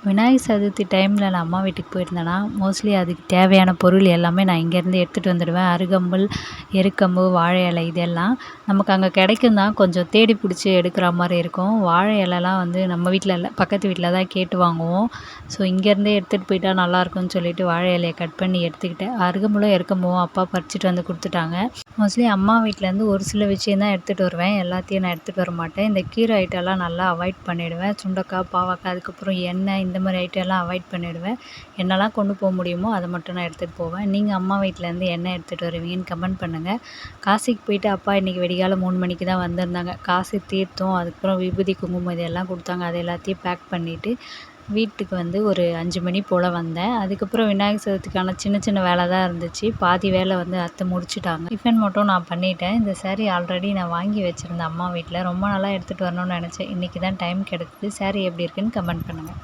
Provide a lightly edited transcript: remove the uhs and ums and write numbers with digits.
விநாயகர் சதுர்த்தி டைமில் நான் அம்மா வீட்டுக்கு போயிருந்தேன்னா மோஸ்ட்லி அதுக்கு தேவையான பொருள் எல்லாமே நான் இங்கேருந்து எடுத்துகிட்டு வந்துடுவேன். அருகம்புல், எருக்கம்பு, வாழை இலை இதெல்லாம் நமக்கு அங்கே கிடைக்கும் தான். கொஞ்சம் தேடி பிடிச்சி எடுக்கிற மாதிரி இருக்கும். வாழை இலைலாம் வந்து நம்ம வீட்டில் இல்லை, பக்கத்து வீட்டில் தான் கேட்டு வாங்குவோம். ஸோ இங்கேருந்தே எடுத்துகிட்டு போயிட்டா நல்லாயிருக்கும்னு சொல்லிட்டு வாழை இலையை கட் பண்ணி எடுத்துக்கிட்டேன். அருகம்புல்லும் எருக்கம்பும் அப்பா பறிச்சுட்டு வந்து கொடுத்துட்டாங்க. மோஸ்ட்லி அம்மா வீட்டிலேருந்து ஒரு சில விஷயம் தான் எடுத்துகிட்டு வருவேன். எல்லாத்தையும் நான் எடுத்துகிட்டு வர மாட்டேன். இந்த கீரை ஐட்டம்லாம் நல்லா அவாய்ட் பண்ணிவிடுவேன். சுண்டக்காய், பாவக்காய், அதுக்கப்புறம் எண்ணெய் இந்த மாதிரி ஐட்டம்லாம் அவாய்ட் பண்ணிவிடுவேன். என்னெல்லாம் கொண்டு போக முடியுமோ அதை மட்டும் நான் எடுத்துகிட்டு போவேன். நீங்கள் அம்மா வீட்டிலேருந்து என்ன எடுத்துகிட்டு வருவீங்கன்னு கமெண்ட் பண்ணுங்கள். காசிக்கு போயிட்டு அப்பா இன்றைக்கி விடிகாலை 3 மணிக்கு தான் வந்திருந்தாங்க. காசு தீர்த்தம், அதுக்கப்புறம் விபூதி, குங்குமம் இதெல்லாம் கொடுத்தாங்க. அது எல்லாத்தையும் பேக் பண்ணிவிட்டு வீட்டுக்கு வந்து ஒரு 5 மணி போல் வந்தேன். அதுக்கப்புறம் விநாயகர் சதுர்த்திக்கான சின்ன சின்ன வேலை தான் இருந்துச்சு. பாதி வேலை வந்து அத்தை முடிச்சுட்டாங்க. டிஃபன் மட்டும் நான் பண்ணிட்டேன். இந்த சாரீ ஆல்ரெடி நான் வாங்கி வச்சுருந்தேன் அம்மா வீட்டில். ரொம்ப நாளாக எடுத்துகிட்டு வரணும்னு நினச்சேன். இன்றைக்கி தான் டைம் கிடைக்குது. சாரீ எப்படி இருக்குன்னு கமெண்ட் பண்ணுங்கள்.